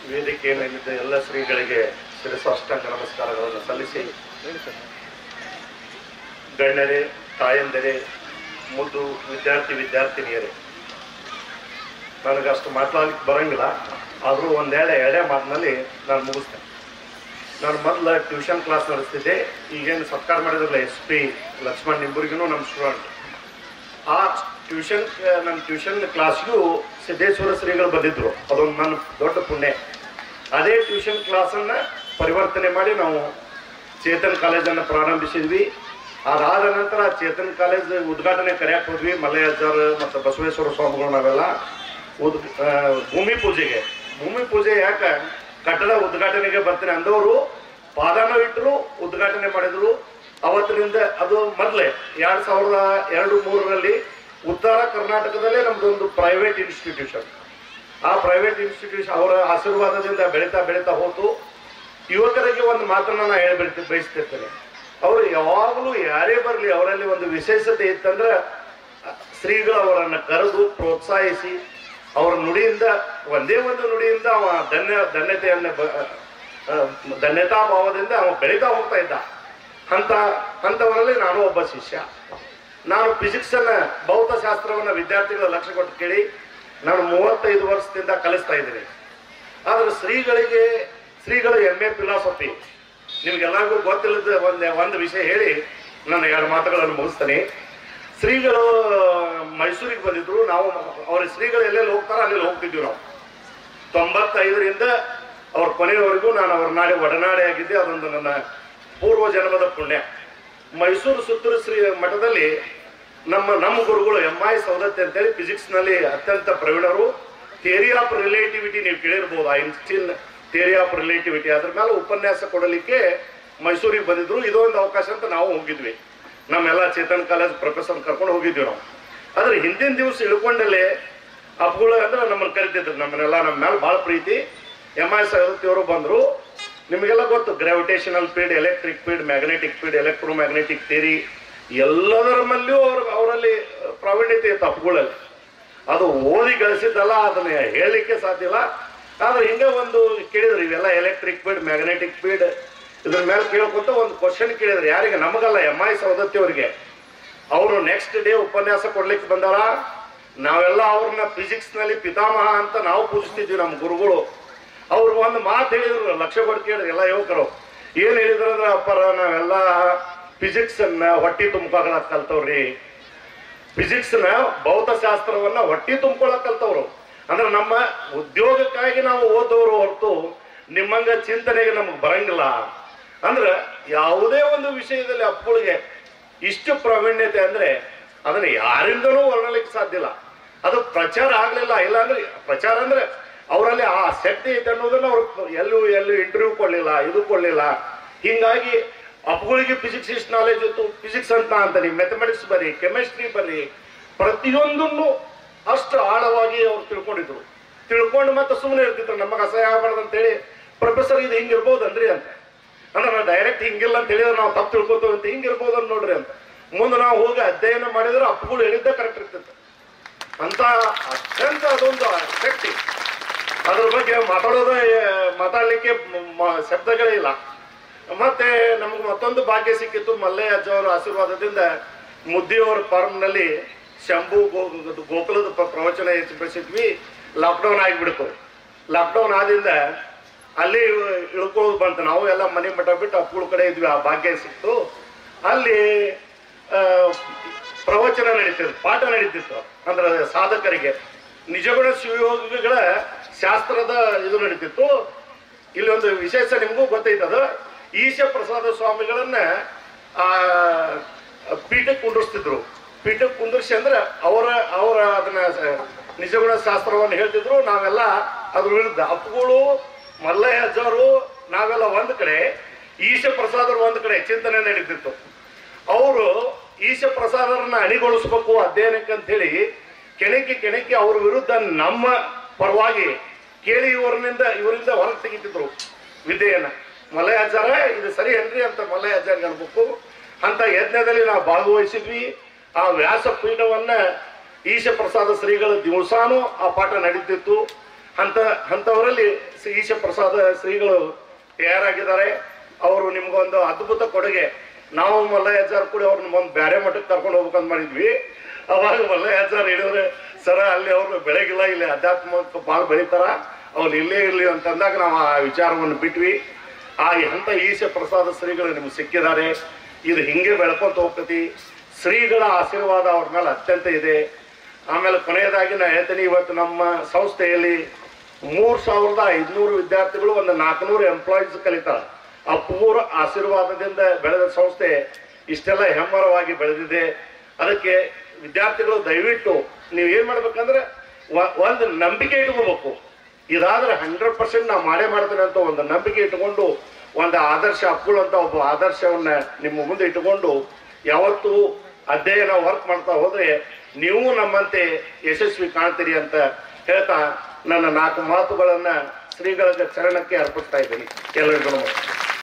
ವೇದಿಕೆಯಲ್ಲಿದ್ದ ಎಲ್ಲ ಶ್ರೀಗಳಿಗೆ ಶಿರಸಾಷ್ಟಾಂಗ ನಮಸ್ಕಾರಗಳನ್ನು ಸಲ್ಲಿಸಿ, ಗಣ್ಯರೇ, ತಾಯಂದಿರೇ, ಮುದ್ದು ವಿದ್ಯಾರ್ಥಿನಿಯರೇ, ನನಗಷ್ಟು ಮಾತಾಡಲಿಕ್ಕೆ ಬರಂಗಿಲ್ಲ. ಆದರೂ ಎರಡೇ ಮಾತಿನಲ್ಲಿ ನಾನು ಮುಗಿಸ್ತೇನೆ. ನಾನು ಮೊದಲು ಟ್ಯೂಷನ್ ಕ್ಲಾಸ್ ನಡೆಸ್ತಿದ್ದೆ. ಈಗೇನು ಸರ್ಕಾರ ಮಾಡಿದ್ರಲ್ಲ SP ಲಕ್ಷ್ಮಣ್ ನಿಂಬುರ್ಗಿನೂ ನಮ್ಮ ಸ್ಟೂಡೆಂಟ್. ಆ ನನ್ನ ಟ್ಯೂಷನ್ ಕ್ಲಾಸ್ಗೂ ಸಿದ್ದೇಶ್ವರ ಶ್ರೀಗಳು ಬಂದಿದ್ದರು. ಅದೊಂದು ನನ್ನ ದೊಡ್ಡ ಪುಣ್ಯ. ಅದೇ ಟ್ಯೂಷನ್ ಕ್ಲಾಸನ್ನು ಪರಿವರ್ತನೆ ಮಾಡಿ ನಾವು ಚೇತನ್ ಕಾಲೇಜನ್ನು ಪ್ರಾರಂಭಿಸಿದ್ವಿ. ಅದಾದ ನಂತರ ಚೇತನ್ ಕಾಲೇಜ್ ಉದ್ಘಾಟನೆ ಕರೆಯಕ್ಕೆ ಹೋದ್ವಿ. ಮಲ್ಲಯ್ಯಜ್ಜಾರ್ ಮತ್ತು ಬಸವೇಶ್ವರ ಸ್ವಾಮಿಗಳು ನಾವೆಲ್ಲ ಭೂಮಿ ಪೂಜೆ ಯಾಕೆ ಕಟ್ಟಡ ಉದ್ಘಾಟನೆಗೆ ಬರ್ತೀನಿ ಅಂದವರು ಪಾದನ ಇಟ್ಟರು, ಉದ್ಘಾಟನೆ ಮಾಡಿದರು. ಅವತ್ತಿನಿಂದ ಅದು ಮೊದಲೇ 2002-03ರಲ್ಲಿ ಉತ್ತರ ಕರ್ನಾಟಕದಲ್ಲೇ ನಮ್ಮದೊಂದು ಪ್ರೈವೇಟ್ ಇನ್ಸ್ಟಿಟ್ಯೂಷನ್. ಆ ಪ್ರೈವೇಟ್ ಇನ್ಸ್ಟಿಟ್ಯೂಷನ್ ಅವರ ಆಶೀರ್ವಾದದಿಂದ ಬೆಳೀತಾ ಹೋತು. ಯುವಕರಿಗೆ ಒಂದು ಮಾತನ್ನು ನಾನು ಬಯಸ್ತಿರ್ತೇನೆ. ಅವರು ಯಾವಾಗಲೂ ಯಾರೇ ಬರಲಿ, ಅವರಲ್ಲಿ ಒಂದು ವಿಶೇಷತೆ ಇತ್ತಂದ್ರೆ ಶ್ರೀಗಳು ಅವರನ್ನು ಕರೆದು ಪ್ರೋತ್ಸಾಹಿಸಿ ಅವರ ನುಡಿಯಿಂದ, ಒಂದೇ ಒಂದು ನುಡಿಯಿಂದ ಅವ ಧನ್ಯತಾ ಭಾವದಿಂದ ಅವ ಬೆಳೀತಾ ಹೋಗ್ತಾ ಇದ್ದ. ಅಂಥವರಲ್ಲಿ ನಾನು ಒಬ್ಬ ಶಿಷ್ಯ. ನಾನು ಫಿಸಿಕ್ಸನ್ನು, ಭೌತಶಾಸ್ತ್ರವನ್ನು ವಿದ್ಯಾರ್ಥಿಗಳ ಲಕ್ಷ್ಯ ಕೊಟ್ಟು ಕೇಳಿ ನಾನು 35 ವರ್ಷದಿಂದ ಕಲಿಸ್ತಾ ಇದ್ದೀನಿ. ಆದರೆ ಶ್ರೀಗಳು MA ಫಿಲಾಸಫಿ, ನಿಮ್ಗೆಲ್ಲರಿಗೂ ಗೊತ್ತಿಲ್ಲದ ಒಂದು ವಿಷಯ ಹೇಳಿ ನಾನು 2 ಮಾತುಗಳನ್ನು ಮುಗಿಸ್ತೇನೆ. ಶ್ರೀಗಳು ಮೈಸೂರಿಗೆ ಬಂದಿದ್ರು. ನಾವು ಶ್ರೀಗಳು ಎಲ್ಲೆಲ್ಲಿ ಹೋಗ್ತಾರೋ ಅಲ್ಲಿ ಹೋಗ್ತಿದ್ವಿ. ನಾವು 95ರಿಂದ ಅವ್ರ ಕೊನೆಯವರೆಗೂ ನಾನು ಅವ್ರ ನಾಡಿ ಒಡನಾಡಿ ಆಗಿದ್ದೆ. ಅದೊಂದು ನನ್ನ ಪೂರ್ವ ಜನ್ಮದ ಪುಣ್ಯ. ಮೈಸೂರು ಸುತ್ತೂರು ಶ್ರೀ ಮಠದಲ್ಲಿ ನಮ್ಮ ಗುರುಗಳು MI ಸೌದತ್ತಿ ಅಂತೇಳಿ ಫಿಸಿಕ್ಸ್ನಲ್ಲಿ ಅತ್ಯಂತ ಪ್ರವೀಣರು. ಥಿಯರಿ ಆಫ್ ರಿಲೇಟಿವಿಟಿ ನೀವು ಕೇಳಿರ್ಬೋದು, ಐನ್ಸ್ಟೀನ್ ಥಿಯರಿ ಆಫ್ ರಿಲೇಟಿವಿಟಿ, ಅದ್ರ ಮೇಲೆ ಉಪನ್ಯಾಸ ಕೊಡಲಿಕ್ಕೆ ಮೈಸೂರಿಗೆ ಬಂದಿದ್ರು. ಇದೊಂದು ಅವಕಾಶ ಅಂತ ನಾವು ಹೋಗಿದ್ವಿ. ನಮ್ಮೆಲ್ಲ ಚೇತನ್ ಕಾಲೇಜ್ ಪ್ರೊಫೆಸರ್ ಕರ್ಕೊಂಡು ಹೋಗಿದ್ವಿ ನಾವು. ಆದರೆ ಹಿಂದಿನ ದಿವಸ ಇಳ್ಕೊಂಡಲ್ಲೇ ಅಪ್ಪುಗಳು ಅಂದ್ರೆ ನಮ್ಮನ್ನು ಕರಿತಿದ್ರು. ನಮ್ಮ ಮೇಲೆ ಭಾಳ ಪ್ರೀತಿ. MI ಸೌದತ್ತಿಯವರು ಬಂದರು. ನಿಮಗೆಲ್ಲ ಗೊತ್ತು, gravitational field, electric field, magnetic field, electromagnetic theory ಎಲ್ಲದರ ಮೇಲೆಯೂ ಅವರಲ್ಲಿ ಪ್ರಾವೀಣ್ಯತೆ ಇತ್ತು ಅಪ್ಪುಗಳಲ್ಲಿ. ಅದು ಓದಿ ಗಳಿಸಿದ್ದಲ್ಲ, ಅದನ್ನ ಹೇಳಲಿಕ್ಕೆ ಸಾಧ್ಯ ಇಲ್ಲ. ಆದರೆ ಹಿಂಗೆ ಒಂದು ಕೇಳಿದ್ರು, ಇವೆಲ್ಲ ಎಲೆಕ್ಟ್ರಿಕ್ ಫೀಲ್ಡ್, ಮ್ಯಾಗ್ನೆಟಿಕ್ ಫೀಲ್ಡ್ ಇದ್ರ ಮೇಲೆ ಕೇಳ್ಕೊಂತ ಒಂದು ಕ್ವಶನ್ ಕೇಳಿದ್ರು. ಯಾರಿಗೆ? ನಮಗಲ್ಲ, MI ಸೌದತ್ತಿ ಅವರಿಗೆ. ಅವರು ನೆಕ್ಸ್ಟ್ ಡೇ ಉಪನ್ಯಾಸ ಕೊಡ್ಲಿಕ್ಕೆ ಬಂದಾರ. ನಾವೆಲ್ಲ ಅವ್ರನ್ನ ಫಿಸಿಕ್ಸ್ನಲ್ಲಿ ಪಿತಾಮಹ ಅಂತ ನಾವು ಪೂಜಿಸ್ತಿದ್ವಿ, ನಮ್ಮ ಗುರುಗಳು. ಅವ್ರು ಒಂದು ಮಾತು ಹೇಳಿದ್ರು, ಲಕ್ಷ್ಯ ಕೊಟ್ಟು ಕೇಳಿದ್ರು ಎಲ್ಲ ಯುವಕರು. ಏನು ಹೇಳಿದ್ರು ಅಂದ್ರೆ, ಅಪ್ಪರ ನಾವೆಲ್ಲ ಫಿಸಿಕ್ಸನ್ನ ಹೊಟ್ಟಿ ತುಂಬ್ಕೊಳಕ್ ಕಲ್ತವ್ರಿ. ಫಿಸಿಕ್ಸ್ನ, ಭೌತಶಾಸ್ತ್ರವನ್ನ ಹೊಟ್ಟಿ ತುಂಬ್ಕೊಳಕ್ ಕಲ್ತವ್ರು. ಅಂದ್ರೆ ನಮ್ಮ ಉದ್ಯೋಗಕ್ಕಾಗಿ ನಾವು ಓದೋರು ಹೊರತು ನಿಮ್ಮಂಗ ಚಿಂತನೆಗೆ ನಮಗೆ ಬರಂಗಿಲ್ಲ. ಅಂದ್ರೆ ಯಾವುದೇ ಒಂದು ವಿಷಯದಲ್ಲಿ ಅಪ್ಪುಗಳಿಗೆ ಇಷ್ಟು ಪ್ರಾವೀಣ್ಯತೆ ಅಂದ್ರೆ ಅದನ್ನ ಯಾರಿಂದನೂ ವರ್ಣಲಿಕ್ಕೆ ಸಾಧ್ಯ ಇಲ್ಲ. ಅದು ಪ್ರಚಾರ ಆಗ್ಲಿಲ್ಲ. ಇಲ್ಲಾಂದ್ರೆ ಪ್ರಚಾರ ಅಂದ್ರೆ ಅವರಲ್ಲಿ ಆ ಶಕ್ತಿ ಐತೆ ಅನ್ನೋದನ್ನ ಅವ್ರು ಎಲ್ಲೂ ಇಂಟರ್ವ್ಯೂ ಕೊಡ್ಲಿಲ್ಲ, ಇದು ಕೊಡ್ಲಿಲ್ಲ. ಹಿಂಗಾಗಿ ಅಪ್ಪುಗಳಿಗೆ ಫಿಸಿಕ್ಸ್ ಇಷ್ಟು ನಾಲೆಜ್ ಇತ್ತು. ಫಿಸಿಕ್ಸ್ ಅಂತ ನೀವು ಮ್ಯಾಥಮೆಟಿಕ್ಸ್ ಬರ್ರಿ, ಕೆಮಿಸ್ಟ್ರಿ ಬರ್ರಿ, ಪ್ರತಿಯೊಂದನ್ನು ಅಷ್ಟು ಆಳವಾಗಿ ಅವ್ರು ತಿಳ್ಕೊಂಡು ಮತ್ತೆ ಸುಮ್ಮನೆ ಇರ್ತಿದ್ರು. ನಮಗೆ ಅಸಹ್ಯ ಆಗಬಾರ್ದು ಅಂತೇಳಿ, ಪ್ರೊಫೆಸರ್ ಇದು ಹಿಂಗಿರ್ಬೋದನ್ರಿ ಅಂತ. ಅಂದ್ರೆ ನಾವು ಡೈರೆಕ್ಟ್ ಹಿಂಗಿಲ್ಲ ಅಂತ ಹೇಳಿದ್ರೆ ನಾವು ತಪ್ಪು ತಿಳ್ಕೊತೀವಿ ಅಂತ, ಹಿಂಗಿರ್ಬೋದು ಅಂತ ನೋಡ್ರಿ ಅಂತ. ಮುಂದೆ ನಾವು ಹೋಗಿ ಅಧ್ಯಯನ ಮಾಡಿದ್ರೆ ಅಪ್ಪುಗಳು ಹೇಳಿದ್ದೇ ಕರೆಕ್ಟ್ ಇರ್ತಿತ್ತು ಅಂತ. ಅತ್ಯಂತ ಅದೊಂದು ಶಕ್ತಿ. ಅದ್ರ ಬಗ್ಗೆ ಮಾತಾಡಲಿಕ್ಕೆ ಶಬ್ದಗಳೇ ಇಲ್ಲ. ಮತ್ತೆ ನಮ್ಗೆ ಮತ್ತೊಂದು ಭಾಗ್ಯ ಸಿಕ್ಕಿತ್ತು. ಮಲ್ಲಯ್ಯ ಅಜ್ಜವರ ಆಶೀರ್ವಾದದಿಂದ ಮುದ್ದಿಯವರ ಫಾರ್ಮ್ನಲ್ಲಿ ಶಂಭು ಗೋಕುಲದ ಪ್ರವಚನ ಹೆಚ್ಚಿಸಿದ್ವಿ. ಲಾಕ್ಡೌನ್ ಆಗಿಬಿಡ್ತು. ಲಾಕ್ಡೌನ್ ಆದಿಂದ ಅಲ್ಲಿ ಇಳ್ಕೊಳ್ಳೋದು ಬಂತು. ನಾವು ಎಲ್ಲ ಮನೆ ಮಠ ಬಿಟ್ಟು ಅಪ್ಪುಗಳ ಕಡೆ ಇದ್ವಿ. ಆ ಭಾಗ್ಯ ಸಿಕ್ತು. ಅಲ್ಲಿ ಪ್ರವಚನ ನಡೀತಿತ್ತು, ಪಾಠ ನಡೀತಿತ್ತು. ಅಂದ್ರೆ ಸಾಧಕರಿಗೆ ನಿಜಗುಣ ಶಿವಯೋಗಿಗಳ ಶಾಸ್ತ್ರದ ಇದು ನಡೀತಿತ್ತು. ಇಲ್ಲಿ ಒಂದು ವಿಶೇಷ ನಿಮಗೂ ಗೊತ್ತೈತದ. ಈಶ ಪ್ರಸಾದ ಸ್ವಾಮಿಗಳನ್ನ ಪೀಠಕ್ಕೆ ಕುಂಡ್ರಿಸ್ತಿದ್ರು. ಪೀಠಕ್ಕೆ ಕುಂದಿರ್ಸಿ ಅಂದ್ರೆ ಅವರ ಅದನ್ನ ನಿಜಗುಣ ಶಾಸ್ತ್ರವನ್ನು ಹೇಳ್ತಿದ್ರು. ನಾವೆಲ್ಲ ಅದ್ರ ವಿರುದ್ಧ. ಅಪ್ಪುಗಳು, ಮಲ್ಲಯ್ಯ ಅಜ್ಜವರು, ನಾವೆಲ್ಲ ಒಂದ್ ಕಡೆ, ಈಶ ಪ್ರಸಾದರು ಒಂದ್ ಕಡೆ ಚಿಂತನೆ ನಡೀತಿತ್ತು. ಅವರು ಈಶ ಪ್ರಸಾದರನ್ನ ಅಣಿಗೊಳಿಸ್ಬೇಕು ಅಧ್ಯಯನಕ್ಕೆ ಅಂತ ಹೇಳಿ ಕೆಣಕಿ ಅವ್ರ ವಿರುದ್ಧ ನಮ್ಮ ಪರವಾಗಿ ಕೇಳಿ ಇವರಿಂದ ಹೊರಗೆ ತೆಗಿತಿದ್ರು ವಿದ್ಯೆಯನ್ನ. ಮಲ್ಲಯ್ಯ ಅಜ್ಜಾರ ಇದು ಸರಿ ಏನ್ರಿ ಅಂತ ಮಲ್ಲಯ್ಯ ಅಜ್ಜಾರ್ಗೆ ಅನ್ಬೇಕು. ಅಂತ ಯಜ್ಞದಲ್ಲಿ ನಾವು ಭಾಗವಹಿಸಿದ್ವಿ. ಆ ವ್ಯಾಸಪೀಠವನ್ನ ಈಶ ಪ್ರಸಾದ ಶ್ರೀಗಳ ದಿವಸಾನು ಆ ಪಾಠ ನಡೀತಿತ್ತು. ಅಂಥವರಲ್ಲಿ ಈಶ ಪ್ರಸಾದ ಶ್ರೀಗಳು ತಯಾರಾಗಿದ್ದಾರೆ. ಅವರು ನಿಮ್ಗೊಂದು ಅದ್ಭುತ ಕೊಡುಗೆ. ನಾವು ಮಲ್ಲಯ್ಯಜ್ಜಾರ್ ಕೂಡ ಅವ್ರನ್ನ ಒಂದು ಬೇರೆ ಮಠಕ್ಕೆ ಕರ್ಕೊಂಡು ಹೋಗ್ಬೇಕಂತ ಮಾಡಿದ್ವಿ. ಅವಾಗ ಮಲ್ಲಯ್ಯಜ್ಜಾರ್ ಹೇಳಿದ್ರೆ ಸರ ಅಲ್ಲಿ ಅವ್ರು ಬೆಳಗಿಲ್ಲ, ಇಲ್ಲಿ ಅಧ್ಯಾತ್ಮ ಭಾಳ ಬೆಳೀತಾರ, ಅವ್ರು ಇಲ್ಲೇ ಇರಲಿ ಅಂತಂದಾಗ ನಾವು ಆ ವಿಚಾರವನ್ನು ಬಿಟ್ವಿ. ಅಂಥ ಈಶ ಪ್ರಸಾದ ಶ್ರೀಗಳು ನಿಮ್ಗೆ ಸಿಕ್ಕಿದ್ದಾರೆ. ಇದು ಹಿಂಗೆ ಬೆಳ್ಕೊಂತ ಹೋಗ್ತತಿ. ಶ್ರೀಗಳ ಆಶೀರ್ವಾದ ಅವ್ರ ಮೇಲೆ ಅತ್ಯಂತ ಇದೆ. ಆಮೇಲೆ ಕೊನೆಯದಾಗಿ ನಾ ಹೇಳ್ತೀನಿ, ಇವತ್ತು ನಮ್ಮ ಸಂಸ್ಥೆಯಲ್ಲಿ 3500 ವಿದ್ಯಾರ್ಥಿಗಳು, ಒಂದು 400 ಎಂಪ್ಲಾಯೀಸ್ ಕಲಿತಾರೆ. ಆ ಪೂರ ಆಶೀರ್ವಾದದಿಂದ ಬೆಳೆದ ಸಂಸ್ಥೆ ಇಷ್ಟೆಲ್ಲ ಹೆಮ್ಮರವಾಗಿ ಬೆಳೆದಿದೆ. ಅದಕ್ಕೆ ವಿದ್ಯಾರ್ಥಿಗಳು ದಯವಿಟ್ಟು ನೀವು ಏನು ಮಾಡ್ಬೇಕಂದ್ರೆ ಒಂದು ನಂಬಿಕೆ ಇಟ್ಕೋಬೇಕು. ಇದಾದ್ರೆ 100% ನಾವು ಮಾಡೇ ಮಾಡ್ತೇನೆ ಅಂತ ಒಂದು ನಂಬಿಕೆ ಇಟ್ಕೊಂಡು, ಒಂದು ಆದರ್ಶ ಅಪ್ಪುಳಂತ ಒಬ್ಬ ಆದರ್ಶವನ್ನ ನಿಮ್ಮ ಮುಂದೆ ಇಟ್ಟುಕೊಂಡು ಯಾವತ್ತೂ ಅಧ್ಯಯನ ವರ್ಕ್ ಮಾಡ್ತಾ ಹೋದ್ರೆ ನೀವು ನಮ್ಮಂತೆ ಯಶಸ್ವಿ ಕಾಣ್ತೀರಿ ಅಂತ ಹೇಳ್ತಾ ನನ್ನ 4 ಮಾತುಗಳನ್ನ ಶ್ರೀಗಳ ಚರಣಕ್ಕೆ ಅರ್ಪಿಸ್ತಾ ಇದ್ದೀನಿ. ಎಲ್ಲರಿಗೂ ನಮಸ್ಕಾರ.